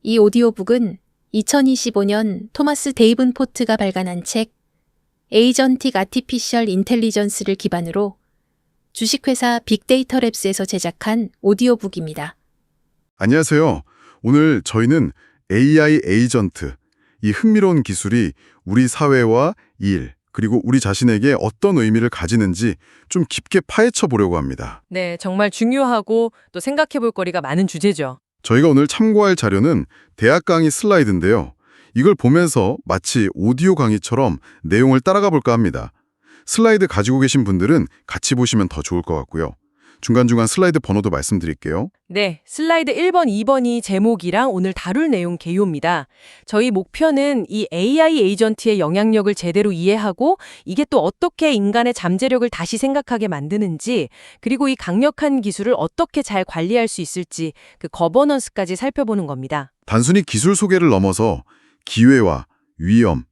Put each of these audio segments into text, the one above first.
이 오디오북은 2025년 토마스 데이븐포트가 발간한 책 에이전틱 아티피셜 인텔리전스를 기반으로 주식회사 빅데이터 랩스에서 제작한 오디오북입니다. 안녕하세요. 오늘 저희는 AI 에이전트, 이 흥미로운 기술이 우리 사회와 일, 그리고 우리 자신에게 어떤 의미를 가지는지 좀 깊게 파헤쳐 보려고 합니다. 네, 정말 중요하고 또 생각해 볼 거리가 많은 주제죠. 저희가 오늘 참고할 자료는 대학 강의 슬라이드인데요. 이걸 보면서 마치 오디오 강의처럼 내용을 따라가 볼까 합니다. 슬라이드 가지고 계신 분들은 같이 보시면 더 좋을 것 같고요. 중간중간 슬라이드 번호도 말씀드릴게요. 네, 슬라이드 1번, 2번이 제목이랑 오늘 다룰 내용 개요입니다. 저희 목표는 이 AI 에이전트의 영향력을 제대로 이해하고 이게 또 어떻게 인간의 잠재력을 다시 생각하게 만드는지, 그리고 이 강력한 기술을 어떻게 잘 관리할 수 있을지 그 거버넌스까지 살펴보는 겁니다. 단순히 기술 소개를 넘어서 기회와 위험,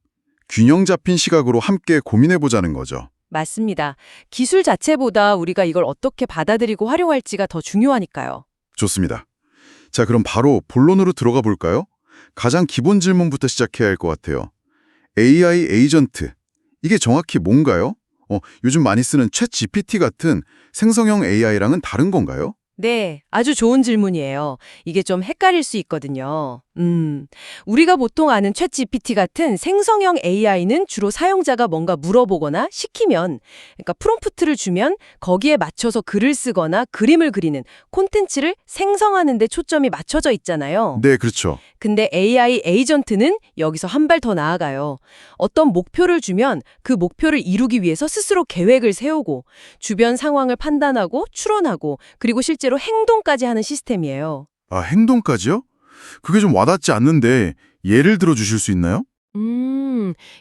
균형 잡힌 시각으로 함께 고민해보자는 거죠. 맞습니다. 기술 자체보다 우리가 이걸 어떻게 받아들이고 활용할지가 더 중요하니까요. 좋습니다. 자, 그럼 바로 본론으로 들어가 볼까요? 가장 기본 질문부터 시작해야 할 것 같아요. AI 에이전트, 이게 정확히 뭔가요? 요즘 많이 쓰는 챗 GPT 같은 생성형 AI랑은 다른 건가요? 네, 아주 좋은 질문이에요. 이게 좀 헷갈릴 수 있거든요. 우리가 보통 아는 챗 GPT 같은 생성형 AI는 주로 사용자가 뭔가 물어보거나 시키면, 그러니까 프롬프트를 주면 거기에 맞춰서 글을 쓰거나 그림을 그리는 콘텐츠를 생성하는 데 초점이 맞춰져 있잖아요. 네, 그렇죠. 근데 AI 에이전트는 여기서 한 발 더 나아가요. 어떤 목표를 주면 그 목표를 이루기 위해서 스스로 계획을 세우고 주변 상황을 판단하고 추론하고 그리고 실제로 행동까지 하는 시스템이에요. 아, 행동까지요? 그게 좀 와닿지 않는데 예를 들어 주실 수 있나요?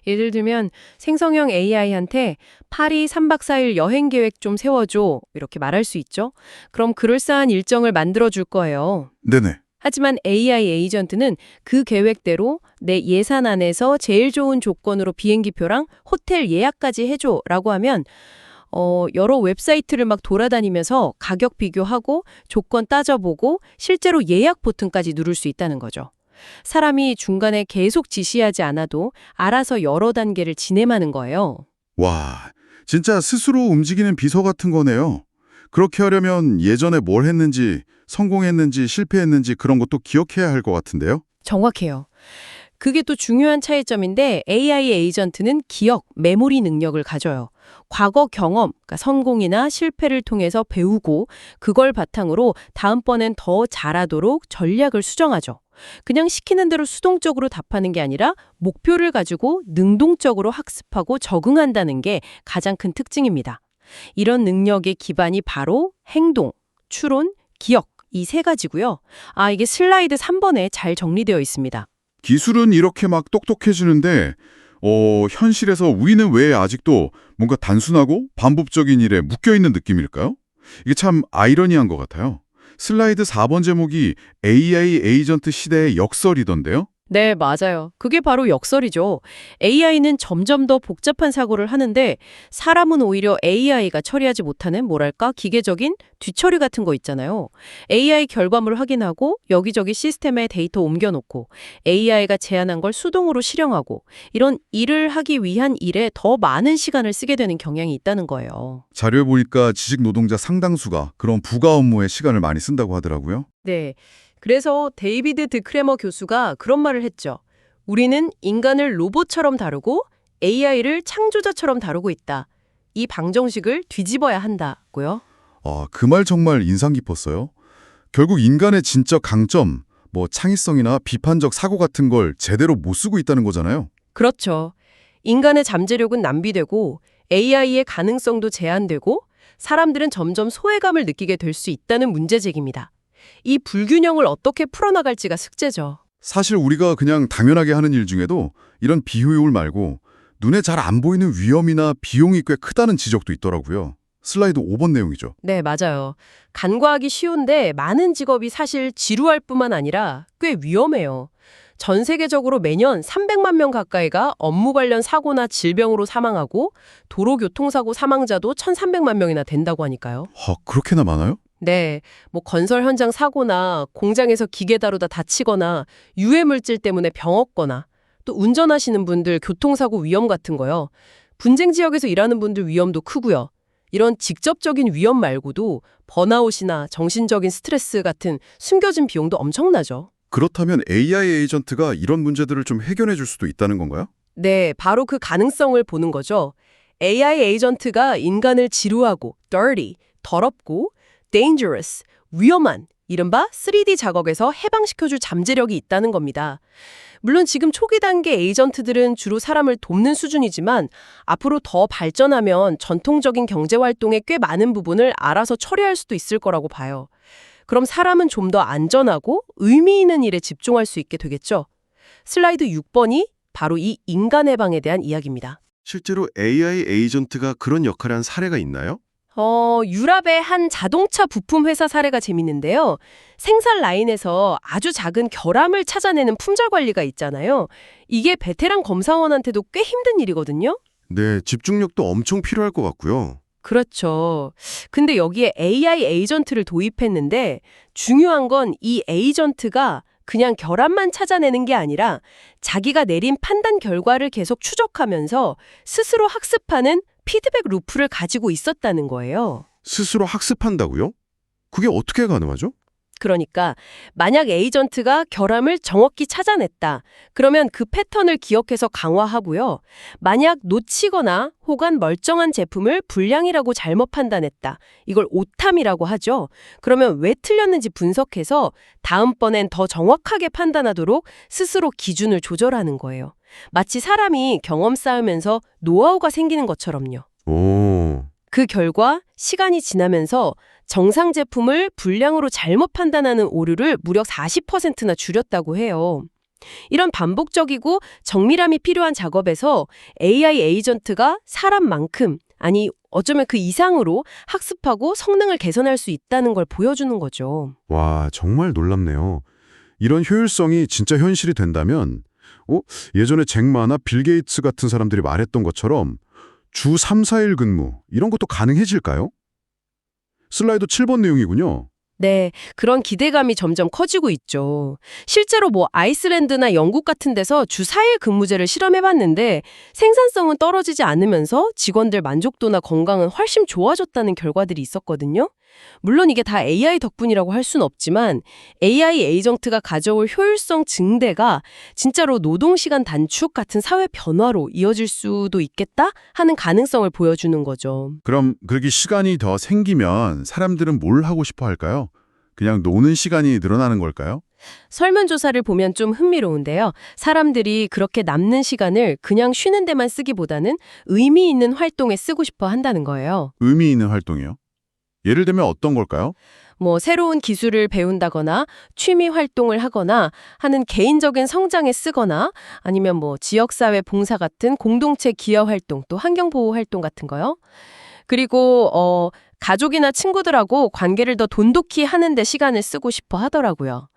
예를 들면 생성형 AI한테 파리 3박 4일 여행 계획 좀 세워줘 이렇게 말할 수 있죠. 그럼 그럴싸한 일정을 만들어 줄 거예요. 네네. 하지만 AI 에이전트는 그 계획대로 내 예산 안에서 제일 좋은 조건으로 비행기표랑 호텔 예약까지 해줘라고 하면 여러 웹사이트를 막 돌아다니면서 가격 비교하고 조건 따져보고 실제로 예약 버튼까지 누를 수 있다는 거죠. 사람이 중간에 계속 지시하지 않아도 알아서 여러 단계를 진행하는 거예요. 와, 진짜 스스로 움직이는 비서 같은 거네요. 그렇게 하려면 예전에 뭘 했는지, 성공했는지, 실패했는지 그런 것도 기억해야 할 것 같은데요? 정확해요. 그게 또 중요한 차이점인데 AI 에이전트는 기억, 메모리 능력을 가져요. 과거 경험, 그러니까 성공이나 실패를 통해서 배우고 그걸 바탕으로 다음번엔 더 잘하도록 전략을 수정하죠. 그냥 시키는 대로 수동적으로 답하는 게 아니라 목표를 가지고 능동적으로 학습하고 적응한다는 게 가장 큰 특징입니다. 이런 능력의 기반이 바로 행동, 추론, 기억 이 세 가지고요. 이게 슬라이드 3번에 잘 정리되어 있습니다. 기술은 이렇게 막 똑똑해지는데 현실에서 우리는 왜 아직도 뭔가 단순하고 반복적인 일에 묶여있는 느낌일까요? 이게 참 아이러니한 것 같아요. 슬라이드 4번 제목이 AI 에이전트 시대의 역설이던데요? 네, 맞아요. 그게 바로 역설이죠. AI는 점점 더 복잡한 사고를 하는데 사람은 오히려 AI가 처리하지 못하는 뭐랄까 기계적인 뒤처리 같은 거 있잖아요. AI 결과물을 확인하고 여기저기 시스템에 데이터 옮겨놓고 AI가 제안한 걸 수동으로 실행하고 이런 일을 하기 위한 일에 더 많은 시간을 쓰게 되는 경향이 있다는 거예요. 자료에 보니까 지식 노동자 상당수가 그런 부가 업무에 시간을 많이 쓴다고 하더라고요. 네. 그래서 데이비드 드크레머 교수가 그런 말을 했죠. 우리는 인간을 로봇처럼 다루고 AI를 창조자처럼 다루고 있다. 이 방정식을 뒤집어야 한다고요. 그 말 정말 인상 깊었어요. 결국 인간의 진짜 강점, 창의성이나 비판적 사고 같은 걸 제대로 못 쓰고 있다는 거잖아요. 그렇죠. 인간의 잠재력은 낭비되고 AI의 가능성도 제한되고 사람들은 점점 소외감을 느끼게 될 수 있다는 문제제기입니다. 이 불균형을 어떻게 풀어나갈지가 숙제죠. 사실 우리가 그냥 당연하게 하는 일 중에도 이런 비효율 말고 눈에 잘 안 보이는 위험이나 비용이 꽤 크다는 지적도 있더라고요. 슬라이드 5번 내용이죠. 네, 맞아요. 간과하기 쉬운데 많은 직업이 사실 지루할 뿐만 아니라 꽤 위험해요. 전 세계적으로 매년 300만 명 가까이가 업무 관련 사고나 질병으로 사망하고 도로교통사고 사망자도 1,300만 명이나 된다고 하니까요. 그렇게나 많아요? 네, 뭐 건설 현장 사고나 공장에서 기계 다루다 다치거나 유해 물질 때문에 병 얻거나 또 운전하시는 분들 교통사고 위험 같은 거요. 분쟁 지역에서 일하는 분들 위험도 크고요. 이런 직접적인 위험 말고도 번아웃이나 정신적인 스트레스 같은 숨겨진 비용도 엄청나죠. 그렇다면 AI 에이전트가 이런 문제들을 좀 해결해 줄 수도 있다는 건가요? 네, 바로 그 가능성을 보는 거죠. AI 에이전트가 인간을 지루하고 dirty, 더럽고 dangerous, 위험한 이른바 3D 작업에서 해방시켜줄 잠재력이 있다는 겁니다. 물론 지금 초기 단계 에이전트들은 주로 사람을 돕는 수준이지만 앞으로 더 발전하면 전통적인 경제활동의 꽤 많은 부분을 알아서 처리할 수도 있을 거라고 봐요. 그럼 사람은 좀 더 안전하고 의미 있는 일에 집중할 수 있게 되겠죠. 슬라이드 6번이 바로 이 인간 해방에 대한 이야기입니다. 실제로 AI 에이전트가 그런 역할을 한 사례가 있나요? 유럽의 한 자동차 부품 회사 사례가 재밌는데요. 생산 라인에서 아주 작은 결함을 찾아내는 품절 관리가 있잖아요. 이게 베테랑 검사원한테도 꽤 힘든 일이거든요. 네, 집중력도 엄청 필요할 것 같고요. 그렇죠. 근데 여기에 AI 에이전트를 도입했는데 중요한 건 이 에이전트가 그냥 결함만 찾아내는 게 아니라 자기가 내린 판단 결과를 계속 추적하면서 스스로 학습하는 피드백 루프를 가지고 있었다는 거예요. 스스로 학습한다고요? 그게 어떻게 가능하죠? 그러니까 만약 에이전트가 결함을 정확히 찾아냈다. 그러면 그 패턴을 기억해서 강화하고요. 만약 놓치거나 혹은 멀쩡한 제품을 불량이라고 잘못 판단했다. 이걸 오탐이라고 하죠. 그러면 왜 틀렸는지 분석해서 다음번엔 더 정확하게 판단하도록 스스로 기준을 조절하는 거예요. 마치 사람이 경험 쌓으면서 노하우가 생기는 것처럼요. 오, 그 결과 시간이 지나면서 정상 제품을 불량으로 잘못 판단하는 오류를 무려 40%나 줄였다고 해요. 이런 반복적이고 정밀함이 필요한 작업에서 AI 에이전트가 사람만큼, 아니 어쩌면 그 이상으로 학습하고 성능을 개선할 수 있다는 걸 보여주는 거죠. 와, 정말 놀랍네요. 이런 효율성이 진짜 현실이 된다면 예전에 잭마나 빌 게이츠 같은 사람들이 말했던 것처럼 주 3, 4일 근무 이런 것도 가능해질까요? 슬라이드 7번 내용이군요. 네, 그런 기대감이 점점 커지고 있죠. 실제로 아이슬란드나 영국 같은 데서 주 4일 근무제를 실험해봤는데 생산성은 떨어지지 않으면서 직원들 만족도나 건강은 훨씬 좋아졌다는 결과들이 있었거든요. 물론 이게 다 AI 덕분이라고 할 수는 없지만 AI 에이전트가 가져올 효율성 증대가 진짜로 노동시간 단축 같은 사회 변화로 이어질 수도 있겠다 하는 가능성을 보여주는 거죠. 그럼 그렇게 시간이 더 생기면 사람들은 뭘 하고 싶어 할까요? 그냥 노는 시간이 늘어나는 걸까요? 설문조사를 보면 좀 흥미로운데요. 사람들이 그렇게 남는 시간을 그냥 쉬는 데만 쓰기보다는 의미 있는 활동에 쓰고 싶어 한다는 거예요. 의미 있는 활동이요? 예를 들면 어떤 걸까요? 새로운 기술을 배운다거나 취미 활동을 하거나 하는 개인적인 성장에 쓰거나 아니면 지역사회 봉사 같은 공동체 기여 활동 또 환경보호 활동 같은 거요. 그리고 가족이나 친구들하고 관계를 더 돈독히 하는 데 시간을 쓰고 싶어 하더라고요.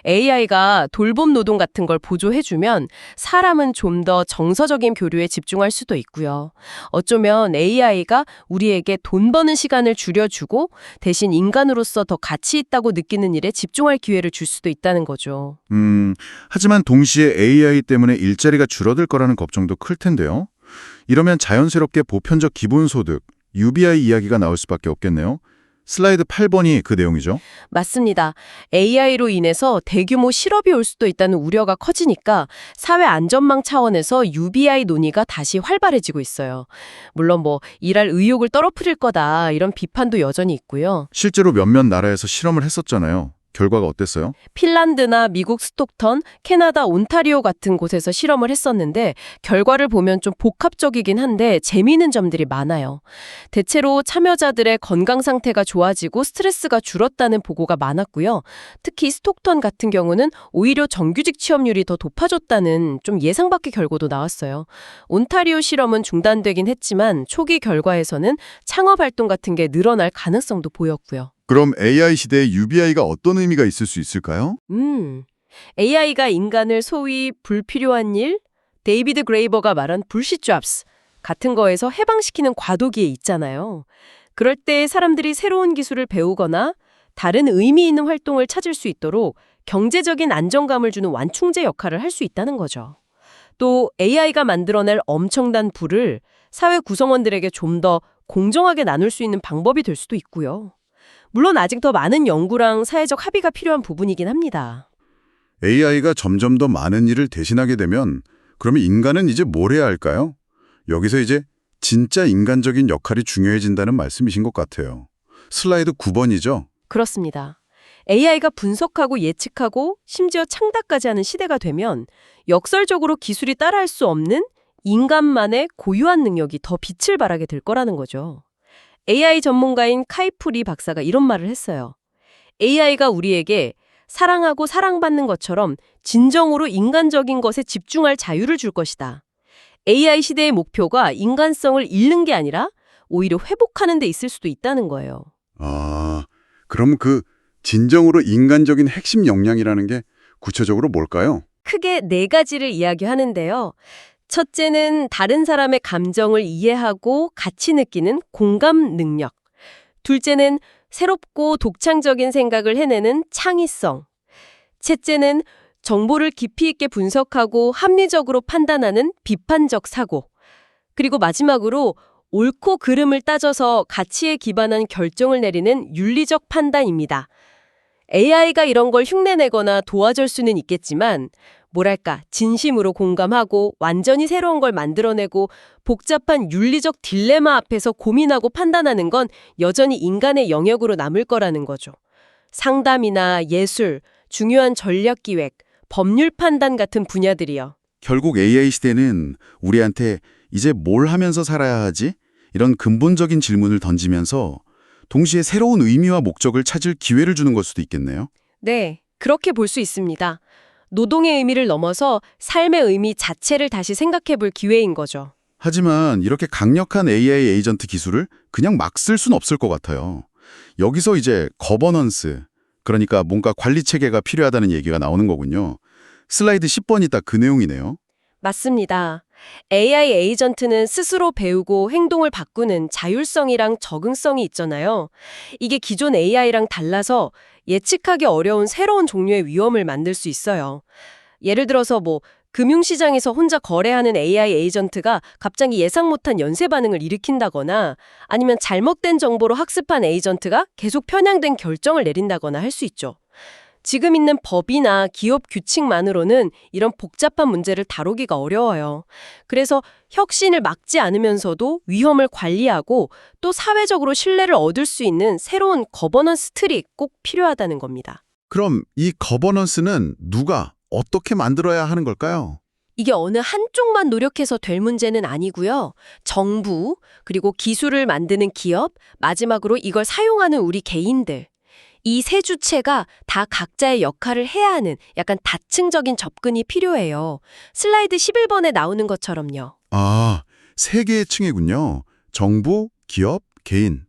AI가 돌봄 노동 같은 걸 보조해주면 사람은 좀 더 정서적인 교류에 집중할 수도 있고요. 어쩌면 AI가 우리에게 돈 버는 시간을 줄여주고 대신 인간으로서 더 가치 있다고 느끼는 일에 집중할 기회를 줄 수도 있다는 거죠. 하지만 동시에 AI 때문에 일자리가 줄어들 거라는 걱정도 클 텐데요. 이러면 자연스럽게 보편적 기본소득, UBI 이야기가 나올 수밖에 없겠네요. 슬라이드 8번이 그 내용이죠. 맞습니다. AI로 인해서 대규모 실업이 올 수도 있다는 우려가 커지니까 사회 안전망 차원에서 UBI 논의가 다시 활발해지고 있어요. 물론 일할 의욕을 떨어뜨릴 거다 이런 비판도 여전히 있고요. 실제로 몇몇 나라에서 실험을 했었잖아요. 결과가 어땠어요? 핀란드나 미국 스톡턴, 캐나다 온타리오 같은 곳에서 실험을 했었는데 결과를 보면 좀 복합적이긴 한데 재미있는 점들이 많아요. 대체로 참여자들의 건강 상태가 좋아지고 스트레스가 줄었다는 보고가 많았고요. 특히 스톡턴 같은 경우는 오히려 정규직 취업률이 더 높아졌다는 좀 예상 밖의 결과도 나왔어요. 온타리오 실험은 중단되긴 했지만 초기 결과에서는 창업 활동 같은 게 늘어날 가능성도 보였고요. 그럼 AI 시대에 UBI가 어떤 의미가 있을 수 있을까요? AI가 인간을 소위 불필요한 일, 데이비드 그레이버가 말한 불시트 잡스 같은 거에서 해방시키는 과도기에 있잖아요. 그럴 때 사람들이 새로운 기술을 배우거나 다른 의미 있는 활동을 찾을 수 있도록 경제적인 안정감을 주는 완충제 역할을 할 수 있다는 거죠. 또 AI가 만들어낼 엄청난 부를 사회 구성원들에게 좀 더 공정하게 나눌 수 있는 방법이 될 수도 있고요. 물론 아직 더 많은 연구랑 사회적 합의가 필요한 부분이긴 합니다. AI가 점점 더 많은 일을 대신하게 되면 그러면 인간은 이제 뭘 해야 할까요? 여기서 이제 진짜 인간적인 역할이 중요해진다는 말씀이신 것 같아요. 슬라이드 9번이죠? 그렇습니다. AI가 분석하고 예측하고 심지어 창작까지 하는 시대가 되면 역설적으로 기술이 따라할 수 없는 인간만의 고유한 능력이 더 빛을 발하게 될 거라는 거죠. AI 전문가인 카이프리 박사가 이런 말을 했어요. AI가 우리에게 사랑하고 사랑받는 것처럼 진정으로 인간적인 것에 집중할 자유를 줄 것이다. AI 시대의 목표가 인간성을 잃는 게 아니라 오히려 회복하는 데 있을 수도 있다는 거예요. 아, 그럼 그 진정으로 인간적인 핵심 역량이라는 게 구체적으로 뭘까요? 크게 4가지를 이야기하는데요. 첫째는 다른 사람의 감정을 이해하고 같이 느끼는 공감 능력. 둘째는 새롭고 독창적인 생각을 해내는 창의성. 셋째는 정보를 깊이 있게 분석하고 합리적으로 판단하는 비판적 사고. 그리고 마지막으로 옳고 그름을 따져서 가치에 기반한 결정을 내리는 윤리적 판단입니다. AI가 이런 걸 흉내내거나 도와줄 수는 있겠지만 뭐랄까 진심으로 공감하고 완전히 새로운 걸 만들어내고 복잡한 윤리적 딜레마 앞에서 고민하고 판단하는 건 여전히 인간의 영역으로 남을 거라는 거죠. 상담이나 예술, 중요한 전략 기획, 법률 판단 같은 분야들이요. 결국 AI 시대는 우리한테 이제 뭘 하면서 살아야 하지? 이런 근본적인 질문을 던지면서 동시에 새로운 의미와 목적을 찾을 기회를 주는 걸 수도 있겠네요. 네, 그렇게 볼 수 있습니다. 노동의 의미를 넘어서 삶의 의미 자체를 다시 생각해 볼 기회인 거죠. 하지만 이렇게 강력한 AI 에이전트 기술을 그냥 막 쓸 수는 없을 것 같아요. 여기서 이제 거버넌스, 그러니까 뭔가 관리 체계가 필요하다는 얘기가 나오는 거군요. 슬라이드 10번이 딱 그 내용이네요. 맞습니다. AI 에이전트는 스스로 배우고 행동을 바꾸는 자율성이랑 적응성이 있잖아요. 이게 기존 AI랑 달라서 예측하기 어려운 새로운 종류의 위험을 만들 수 있어요. 예를 들어서 금융시장에서 혼자 거래하는 AI 에이전트가 갑자기 예상 못한 연쇄 반응을 일으킨다거나 아니면 잘못된 정보로 학습한 에이전트가 계속 편향된 결정을 내린다거나 할 수 있죠. 지금 있는 법이나 기업 규칙만으로는 이런 복잡한 문제를 다루기가 어려워요. 그래서 혁신을 막지 않으면서도 위험을 관리하고 또 사회적으로 신뢰를 얻을 수 있는 새로운 거버넌스 틀이 꼭 필요하다는 겁니다. 그럼 이 거버넌스는 누가 어떻게 만들어야 하는 걸까요? 이게 어느 한쪽만 노력해서 될 문제는 아니고요. 정부, 그리고 기술을 만드는 기업, 마지막으로 이걸 사용하는 우리 개인들. 이 세 주체가 다 각자의 역할을 해야 하는 약간 다층적인 접근이 필요해요. 슬라이드 11번에 나오는 것처럼요. 아, 세 개의 층이군요. 정부, 기업, 개인.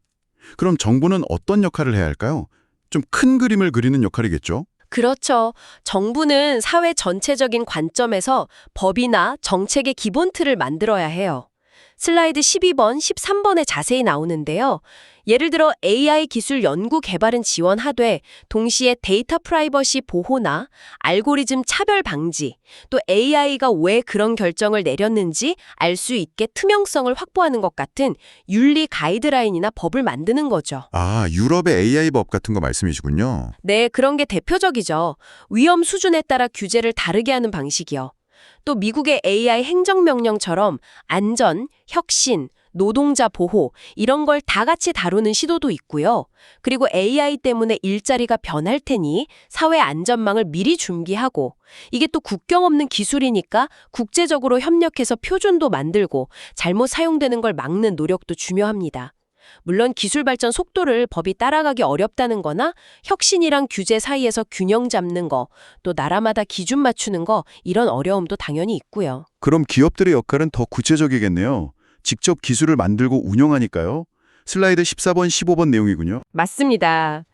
그럼 정부는 어떤 역할을 해야 할까요? 좀 큰 그림을 그리는 역할이겠죠? 그렇죠. 정부는 사회 전체적인 관점에서 법이나 정책의 기본 틀을 만들어야 해요. 슬라이드 12번, 13번에 자세히 나오는데요. 예를 들어 AI 기술 연구 개발은 지원하되 동시에 데이터 프라이버시 보호나 알고리즘 차별 방지, 또 AI가 왜 그런 결정을 내렸는지 알 수 있게 투명성을 확보하는 것 같은 윤리 가이드라인이나 법을 만드는 거죠. 아, 유럽의 AI 법 같은 거 말씀이시군요. 네, 그런 게 대표적이죠. 위험 수준에 따라 규제를 다르게 하는 방식이요. 또 미국의 AI 행정명령처럼 안전, 혁신, 노동자 보호 이런 걸 다 같이 다루는 시도도 있고요. 그리고 AI 때문에 일자리가 변할 테니 사회 안전망을 미리 준비하고 이게 또 국경 없는 기술이니까 국제적으로 협력해서 표준도 만들고 잘못 사용되는 걸 막는 노력도 중요합니다. 물론 기술 발전 속도를 법이 따라가기 어렵다는 거나 혁신이랑 규제 사이에서 균형 잡는 거, 또 나라마다 기준 맞추는 거 이런 어려움도 당연히 있고요. 그럼 기업들의 역할은 더 구체적이겠네요. 직접 기술을 만들고 운영하니까요. 슬라이드 14번, 15번 내용이군요. 맞습니다.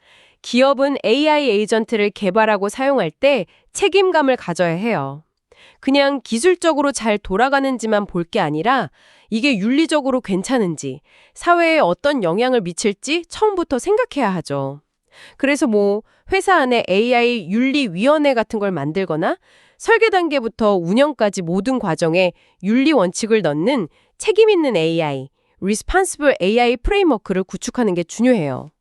기업은 AI 에이전트를 개발하고 사용할 때 책임감을 가져야 해요. 그냥 기술적으로 잘 돌아가는지만 볼 게 아니라 이게 윤리적으로 괜찮은지, 사회에 어떤 영향을 미칠지 처음부터 생각해야 하죠. 그래서 뭐 회사 안에 AI 윤리위원회 같은 걸 만들거나 설계 단계부터 운영까지 모든 과정에 윤리 원칙을 넣는 책임 있는 AI, Responsible AI 프레임워크를 구축하는 게 중요해요.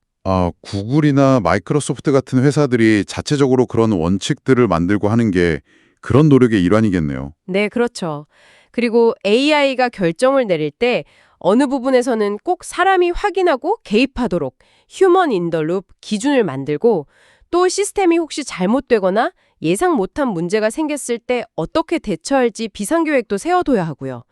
구글이나 마이크로소프트 같은 회사들이 자체적으로 그런 원칙들을 만들고 하는 게 그런 노력의 일환이겠네요. 네, 그렇죠. 그리고 AI가 결정을 내릴 때 어느 부분에서는 꼭 사람이 확인하고 개입하도록 휴먼 인 더 룹 기준을 만들고 또 시스템이 혹시 잘못되거나 예상 못한 문제가 생겼을 때 어떻게 대처할지 비상계획도 세워둬야 하고요.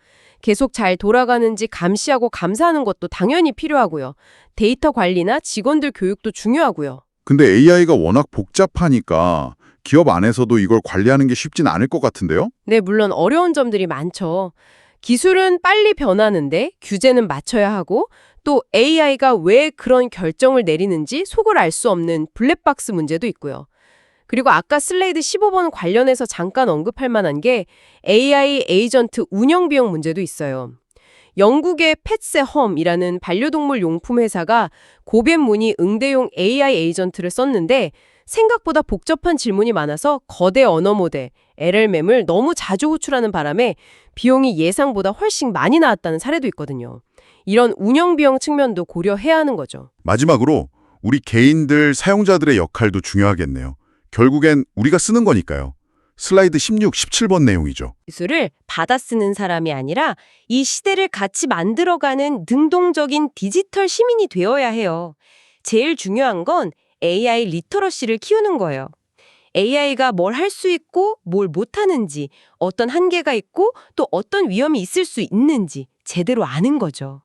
계속 잘 돌아가는지 감시하고 감사하는 것도 당연히 필요하고요. 데이터 관리나 직원들 교육도 중요하고요. 근데 AI가 워낙 복잡하니까 기업 안에서도 이걸 관리하는 게 쉽진 않을 것 같은데요? 네, 물론 어려운 점들이 많죠. 기술은 빨리 변하는데 규제는 맞춰야 하고 또 AI가 왜 그런 결정을 내리는지 속을 알 수 없는 블랙박스 문제도 있고요. 그리고 아까 슬라이드 15번 관련해서 잠깐 언급할 만한 게 AI 에이전트 운영 비용 문제도 있어요. 영국의 펫세홈이라는 반려동물 용품 회사가 고객 문의 응대용 AI 에이전트를 썼는데 생각보다 복잡한 질문이 많아서 거대 언어 모델, LLM을 너무 자주 호출하는 바람에 비용이 예상보다 훨씬 많이 나왔다는 사례도 있거든요. 이런 운영 비용 측면도 고려해야 하는 거죠. 마지막으로 우리 개인들, 사용자들의 역할도 중요하겠네요. 결국엔 우리가 쓰는 거니까요. 슬라이드 16, 17번 내용이죠. 기술을 받아 쓰는 사람이 아니라 이 시대를 같이 만들어가는 능동적인 디지털 시민이 되어야 해요. 제일 중요한 건 AI 리터러시를 키우는 거예요. AI가 뭘 할 수 있고 뭘 못하는지, 어떤 한계가 있고 또 어떤 위험이 있을 수 있는지 제대로 아는 거죠.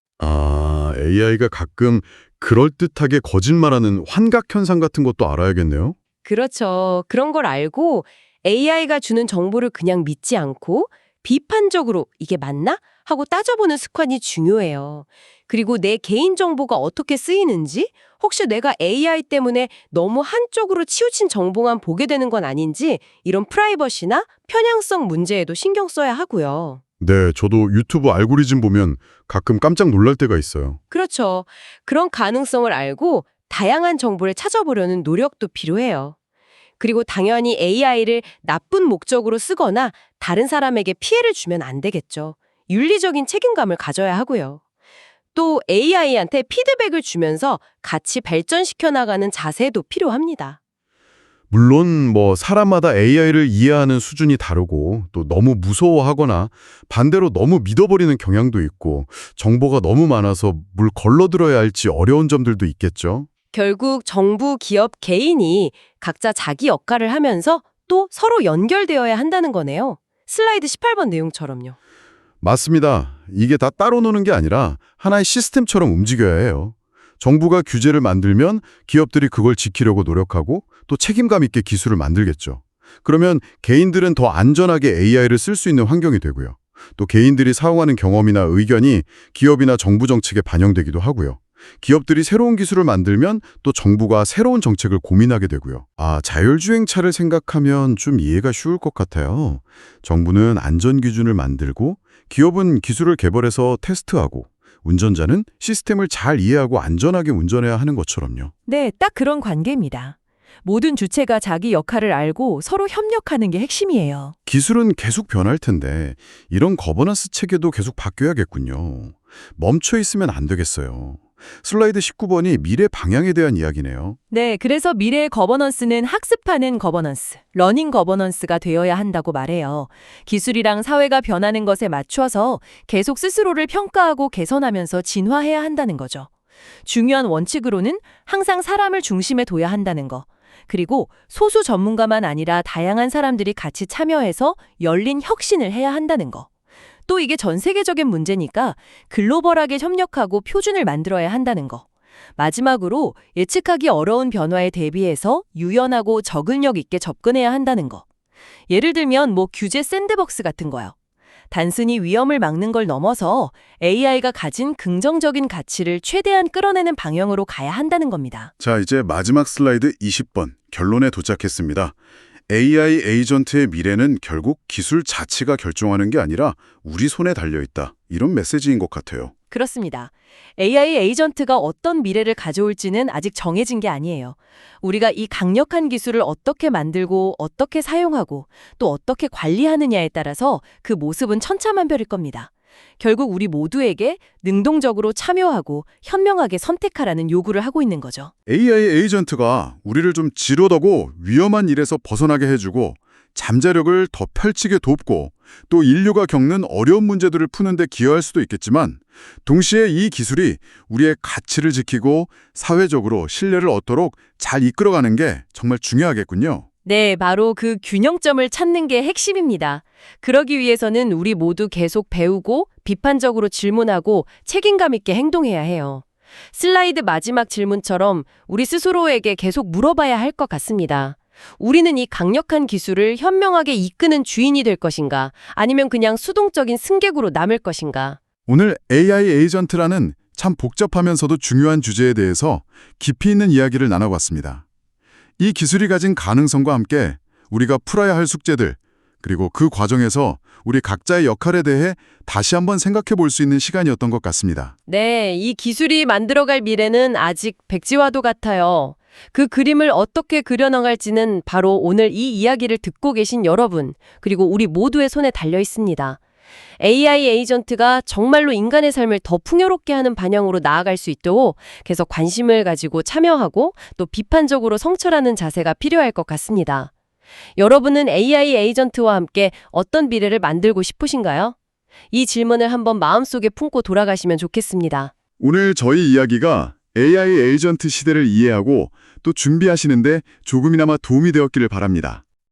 AI가 가끔 그럴듯하게 거짓말하는 환각 현상 같은 것도 알아야겠네요. 그렇죠. 그런 걸 알고 AI가 주는 정보를 그냥 믿지 않고 비판적으로 이게 맞나? 하고 따져보는 습관이 중요해요. 그리고 내 개인정보가 어떻게 쓰이는지, 혹시 내가 AI 때문에 너무 한쪽으로 치우친 정보만 보게 되는 건 아닌지 이런 프라이버시나 편향성 문제에도 신경 써야 하고요. 네, 저도 유튜브 알고리즘 보면 가끔 깜짝 놀랄 때가 있어요. 그렇죠. 그런 가능성을 알고 다양한 정보를 찾아보려는 노력도 필요해요. 그리고 당연히 AI를 나쁜 목적으로 쓰거나 다른 사람에게 피해를 주면 안 되겠죠. 윤리적인 책임감을 가져야 하고요. 또 AI한테 피드백을 주면서 같이 발전시켜 나가는 자세도 필요합니다. 물론 사람마다 AI를 이해하는 수준이 다르고 또 너무 무서워하거나 반대로 너무 믿어버리는 경향도 있고 정보가 너무 많아서 물 걸러들어야 할지 어려운 점들도 있겠죠. 결국 정부, 기업, 개인이 각자 자기 역할을 하면서 또 서로 연결되어야 한다는 거네요. 슬라이드 18번 내용처럼요. 맞습니다. 이게 다 따로 노는 게 아니라 하나의 시스템처럼 움직여야 해요. 정부가 규제를 만들면 기업들이 그걸 지키려고 노력하고 또 책임감 있게 기술을 만들겠죠. 그러면 개인들은 더 안전하게 AI를 쓸 수 있는 환경이 되고요. 또 개인들이 사용하는 경험이나 의견이 기업이나 정부 정책에 반영되기도 하고요. 기업들이 새로운 기술을 만들면 또 정부가 새로운 정책을 고민하게 되고요. 자율주행차를 생각하면 좀 이해가 쉬울 것 같아요. 정부는 안전 기준을 만들고 기업은 기술을 개발해서 테스트하고 운전자는 시스템을 잘 이해하고 안전하게 운전해야 하는 것처럼요. 네, 딱 그런 관계입니다. 모든 주체가 자기 역할을 알고 서로 협력하는 게 핵심이에요. 기술은 계속 변할 텐데 이런 거버넌스 체계도 계속 바뀌어야겠군요. 멈춰 있으면 안 되겠어요. 슬라이드 19번이 미래 방향에 대한 이야기네요. 네, 그래서 미래의 거버넌스는 학습하는 거버넌스, 러닝 거버넌스가 되어야 한다고 말해요. 기술이랑 사회가 변하는 것에 맞춰서 계속 스스로를 평가하고 개선하면서 진화해야 한다는 거죠. 중요한 원칙으로는 항상 사람을 중심에 둬야 한다는 거. 그리고 소수 전문가만 아니라 다양한 사람들이 같이 참여해서 열린 혁신을 해야 한다는 거. 또 이게 전 세계적인 문제니까 글로벌하게 협력하고 표준을 만들어야 한다는 거. 마지막으로 예측하기 어려운 변화에 대비해서 유연하고 적응력 있게 접근해야 한다는 거. 예를 들면 규제 샌드박스 같은 거요. 단순히 위험을 막는 걸 넘어서 AI가 가진 긍정적인 가치를 최대한 끌어내는 방향으로 가야 한다는 겁니다. 자, 이제 마지막 슬라이드 20번 결론에 도착했습니다. AI 에이전트의 미래는 결국 기술 자체가 결정하는 게 아니라 우리 손에 달려있다. 이런 메시지인 것 같아요. 그렇습니다. AI 에이전트가 어떤 미래를 가져올지는 아직 정해진 게 아니에요. 우리가 이 강력한 기술을 어떻게 만들고 어떻게 사용하고 또 어떻게 관리하느냐에 따라서 그 모습은 천차만별일 겁니다. 결국 우리 모두에게 능동적으로 참여하고 현명하게 선택하라는 요구를 하고 있는 거죠. AI 에이전트가 우리를 좀 지루하고 위험한 일에서 벗어나게 해주고 잠재력을 더 펼치게 돕고 또 인류가 겪는 어려운 문제들을 푸는 데 기여할 수도 있겠지만 동시에 이 기술이 우리의 가치를 지키고 사회적으로 신뢰를 얻도록 잘 이끌어가는 게 정말 중요하겠군요. 네, 바로 그 균형점을 찾는 게 핵심입니다. 그러기 위해서는 우리 모두 계속 배우고 비판적으로 질문하고 책임감 있게 행동해야 해요. 슬라이드 마지막 질문처럼 우리 스스로에게 계속 물어봐야 할 것 같습니다. 우리는 이 강력한 기술을 현명하게 이끄는 주인이 될 것인가? 아니면 그냥 수동적인 승객으로 남을 것인가? 오늘 AI 에이전트라는 참 복잡하면서도 중요한 주제에 대해서 깊이 있는 이야기를 나눠봤습니다. 이 기술이 가진 가능성과 함께 우리가 풀어야 할 숙제들, 그리고 그 과정에서 우리 각자의 역할에 대해 다시 한번 생각해 볼 수 있는 시간이었던 것 같습니다. 네, 이 기술이 만들어갈 미래는 아직 백지화도 같아요. 그 그림을 어떻게 그려나갈지는 바로 오늘 이 이야기를 듣고 계신 여러분, 그리고 우리 모두의 손에 달려 있습니다. AI 에이전트가 정말로 인간의 삶을 더 풍요롭게 하는 방향으로 나아갈 수 있도록 계속 관심을 가지고 참여하고 또 비판적으로 성찰하는 자세가 필요할 것 같습니다. 여러분은 AI 에이전트와 함께 어떤 미래를 만들고 싶으신가요? 이 질문을 한번 마음속에 품고 돌아가시면 좋겠습니다. 오늘 저희 이야기가 AI 에이전트 시대를 이해하고 또 준비하시는데 조금이나마 도움이 되었기를 바랍니다.